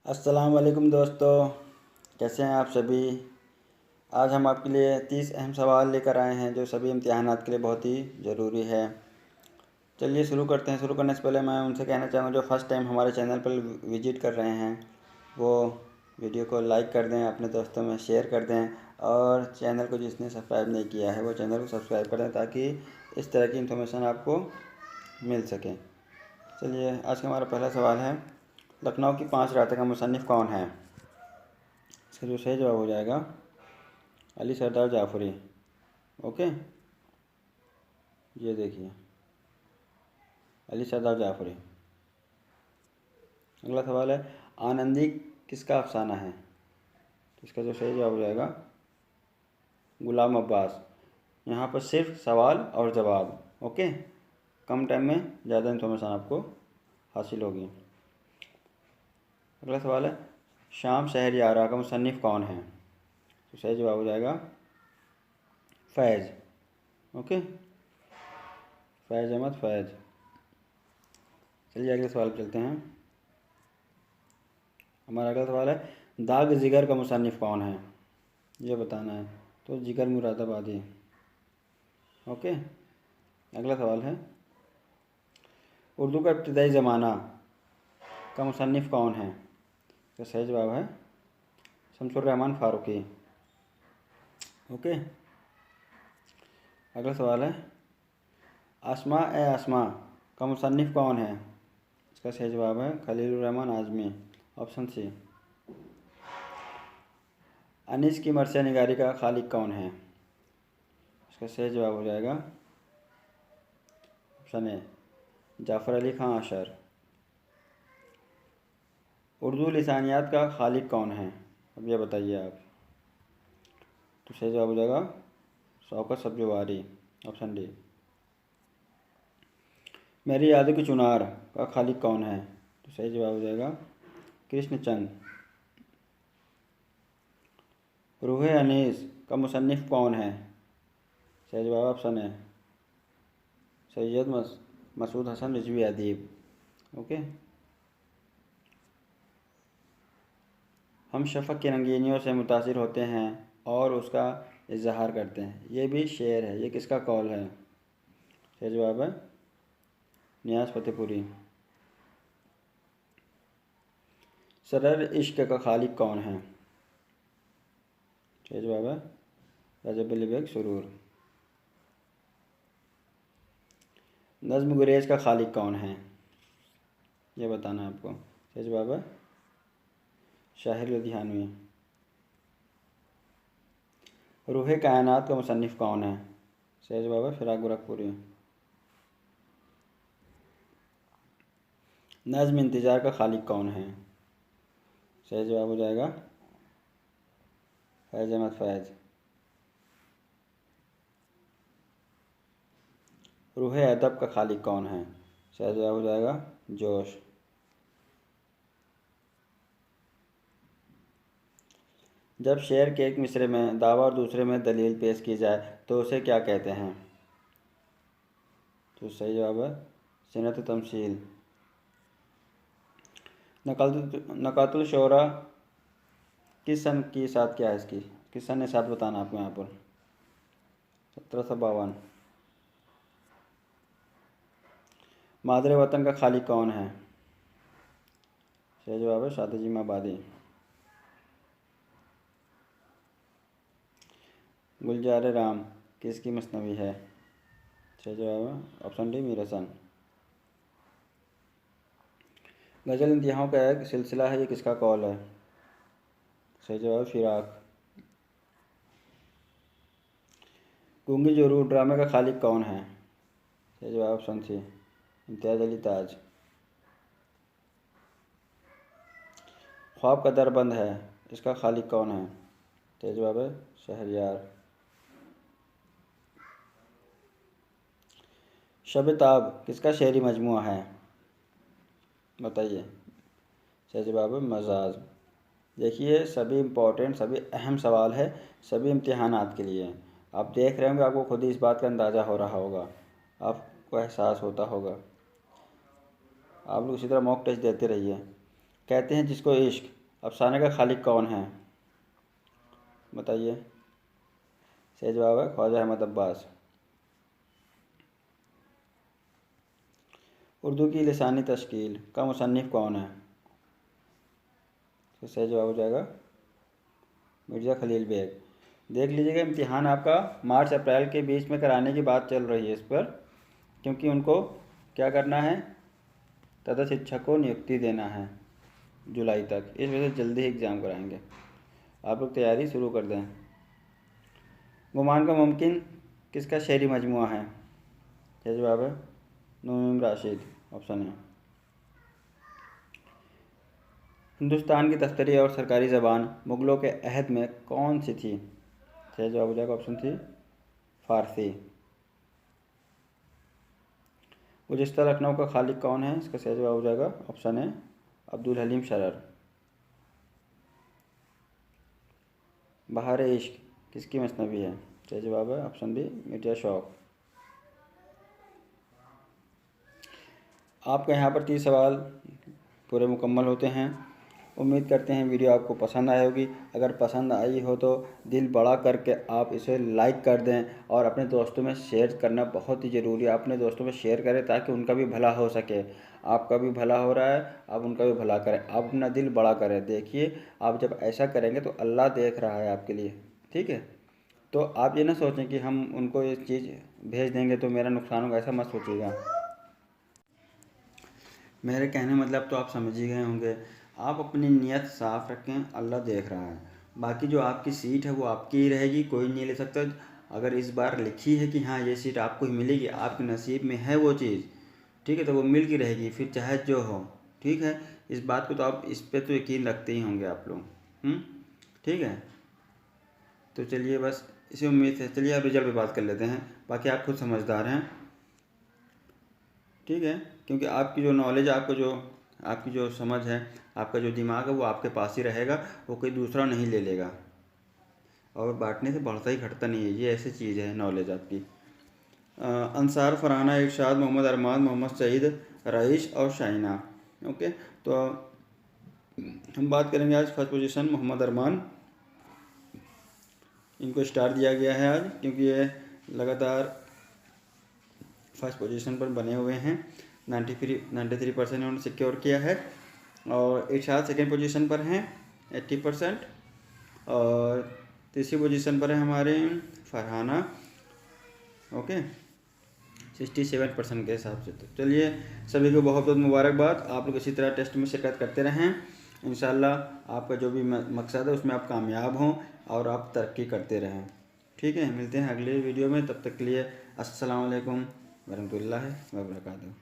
अस्सलाम वालेकुम दोस्तों, कैसे हैं आप सभी। आज हम आपके लिए 30 अहम सवाल लेकर आए हैं जो सभी इम्तिहानात के लिए बहुत ही ज़रूरी है। चलिए शुरू करते हैं। शुरू करने से पहले मैं उनसे कहना चाहूँगा जो फर्स्ट टाइम हमारे चैनल पर विजिट कर रहे हैं वो वीडियो को लाइक कर दें, अपने दोस्तों में शेयर कर दें और चैनल को जिसने सब्सक्राइब नहीं किया है वो चैनल को सब्सक्राइब कर दें ताकि इस तरह की इन्फॉर्मेशन आपको मिल सके। चलिए आज का हमारा पहला सवाल है, लखनऊ की 5 रातें का मुसन्निफ़ कौन है। इसका जो सही जवाब हो जाएगा अली सरदार जाफरी। ओके, ये देखिए अली सरदार जाफरी। अगला सवाल है, आनंदी किसका अफसाना है। तो इसका जो सही जवाब हो जाएगा गुलाम अब्बास। यहाँ पर सिर्फ सवाल और जवाब। ओके, कम टाइम में ज़्यादा इन्फॉर्मेशन आपको हासिल होगी। अगला सवाल है, शाम शहरयारा का मुसन्निफ़ कौन है। तो सही जवाब हो जाएगा फैज़। ओके, फैज़ अहमद फैज़। चलिए अगले सवाल पर चलते हैं। हमारा अगला सवाल है, दाग जिगर का मुसन्निफ़ कौन है, ये बताना है। तो जिगर मुरादाबादी। ओके, अगला सवाल है, उर्दू का इब्तदाई ज़माना का मुसन्निफ़ कौन है। इसका सही जवाब है शमसुर रहमान फ़ारूकी। ओके, अगला सवाल है, आसमा ए आसमा का मुसन्निफ़ कौन है। इसका सही जवाब है खलीलुर रहमान आज़मी, ऑप्शन सी। अनीस की मरसिया निगारी का खालिक कौन है। इसका सही जवाब हो जाएगा ऑप्शन ए जाफ़र अली खां आशर। उर्दू लिसानियात का खालिक कौन है, अब ये बताइए आप। तो सही जवाब हो जाएगा शौकत सब्जवारी, ऑप्शन डी। मेरी यादों की चुनार का खालिक कौन है। तो सही जवाब हो जाएगा कृष्णचंद। रूह अनीस का मुसन्निफ़ कौन है। सही जवाब ऑप्शन है सैयद मसूद हसन रिजवी अदीब। ओके, हम शफ़क़ की रंगीनियों से मुतासिर होते हैं और उसका इजहार करते हैं, ये भी शेर है, ये किसका कौल है। सही जवाब है नियाज़ फतेहपुरी। सरर इश्क का खालिक कौन है। सही जवाब है रजब अली बेग सुरूर। नज़्म गुरेज का खालिक कौन है, ये बताना है आपको। सही जवाब है शाहिर लुधियानवी। रूह कायनात का मुसन्निफ़ कौन है। सही जवाब है फिराक गोरखपुरी। नज़्म इंतज़ार का खालिक कौन है। सही जवाब हो जाएगा फैज़ अहमद फैज़। रूह अदब का खालिक कौन है। सही जवाब हो जाएगा जोश। जब शेर के एक मिसरे में दावा और दूसरे में दलील पेश की जाए तो उसे क्या कहते हैं। तो सही जवाब है सिनत तमसील। नकातुल शोरा किस सन की इशात क्या है इसकी, किस सन ने इशात बताना आपको यहाँ पर। 1752। मादरे वतन का खालिक कौन है। सही जवाब है शादिजिमा आबादी। गुलजार राम किसकी मसनवी है। सही जवाब है ऑप्शन डी मीर हसन। गज़ल इंतहाओं का एक सिलसिला है, ये किसका कौल है। सही जवाब फिराक। गूंगी जरूर ड्रामे का खालिक कौन है। सही जवाब ऑप्शन सी इम्तियाज़ अली ताज। ख्वाब का दर बंद है, इसका खालिक कौन है। सही जवाब है शहरयार। शब ताब किसका शेरी मजमुआ है, बताइए। सही जवाब है मजाज। देखिए सभी इम्पोर्टेंट सभी अहम सवाल है सभी इम्तिहानात के लिए। आप देख रहे होंगे, आपको खुद ही इस बात का अंदाज़ा हो रहा होगा, आपको एहसास होता होगा। आप लोग इसी तरह मॉक टेस्ट देते रहिए कहते हैं जिसको इश्क, अफसाने का खालिक कौन है? बताइए। सही जवाब है ख्वाजा अहमद अब्बास। उर्दू की लिसानी तश्कील का मुसन्निफ़ कौन है? तो सही जवाब हो जाएगा मिर्ज़ा खलील बेग। देख लीजिएगा, इम्तिहान आपका मार्च अप्रैल के बीच में कराने की बात चल रही है इस पर, क्योंकि उनको क्या करना है, तथा शिक्षक को नियुक्ति देना है जुलाई तक, इस वजह से जल्दी ही एग्ज़ाम कराएंगे। आप लोग तैयारी शुरू कर दें। गुमान का मुमकिन किसका शेरी मजमुआ है? क्या जवाब है? नून राशिद, ऑप्शन है। हिंदुस्तान की दफ्तरी और सरकारी ज़बान मुग़लों के अहद में कौन सी थी? सही जवाब हो जाएगा ऑप्शन थी फ़ारसी। गुलिस्तान लखनऊ का खालिक कौन है? इसका सही जवाब हो जाएगा ऑप्शन है अब्दुल हलीम शरर। बहार इश्क किसकी मसनवी है? सही जवाब है ऑप्शन बी मिर्ज़ा शौक। आपके यहाँ पर 30 सवाल पूरे मुकम्मल होते हैं। उम्मीद करते हैं वीडियो आपको पसंद आई होगी। अगर पसंद आई हो तो दिल बड़ा करके आप इसे लाइक कर दें और अपने दोस्तों में शेयर करना बहुत ही ज़रूरी है। अपने दोस्तों में शेयर करें ताकि उनका भी भला हो सके। आपका भी भला हो रहा है, आप उनका भी भला करें। आप अपना दिल बड़ा करें। देखिए, आप जब ऐसा करेंगे तो अल्लाह देख रहा है आपके लिए, ठीक है? तो आप ये ना सोचें कि हम उनको ये चीज़ भेज देंगे तो मेरा नुकसान होगा, ऐसा मत सोचिएगा। मेरे कहने मतलब तो आप समझ ही गए होंगे। आप अपनी नीयत साफ़ रखें, अल्लाह देख रहा है। बाकी जो आपकी सीट है वो आपकी ही रहेगी, कोई नहीं ले सकता। अगर इस बार लिखी है कि हाँ ये सीट आपको ही मिलेगी, आपके नसीब में है वो चीज़, ठीक है, तो वो मिल की रहेगी, फिर चाहे जो हो, ठीक है। इस बात को तो आप इस पर तो यकीन रखते ही होंगे आप लोग, ठीक है। तो चलिए, बस इसी उम्मीद से चलिए आप रिजल्ट पे बात कर लेते हैं। बाकी आप खुद समझदार हैं, ठीक है, क्योंकि आपकी जो नॉलेज, आपकी जो समझ है, आपका जो दिमाग है वो आपके पास ही रहेगा, वो कोई दूसरा नहीं ले लेगा। और बांटने से बढ़ता ही घटता नहीं है, ये ऐसी चीज़ है नॉलेज आपकी। अंसार, फरहाना, इरशाद, मोहम्मद अरमान, मोहम्मद सईद, रईस और शाइना। ओके, तो हम बात करेंगे आज फर्स्ट पोजीशन मोहम्मद अरमान। इनको स्टार दिया गया है आज, क्योंकि ये लगातार फर्स्ट पोजीशन पर बने हुए हैं। 93% इन्होंने सिक्योर किया है। और इरशाद सेकंड पोजीशन पर हैं 80%। और तीसरी पोजीशन पर है हमारे फरहाना, ओके, 67% के हिसाब से। तो चलिए, सभी को बहुत बहुत मुबारकबाद। आप लोग इसी तरह टेस्ट में शिरकत करते रहें। इंशाल्लाह आपका जो भी मकसद है उसमें आप कामयाब हों और आप तरक्की करते रहें, ठीक है। मिलते हैं अगले वीडियो में, तब तक के लिए अस्सलाम वालेकुम वरहमतुल्लाहि वबरकातुहू।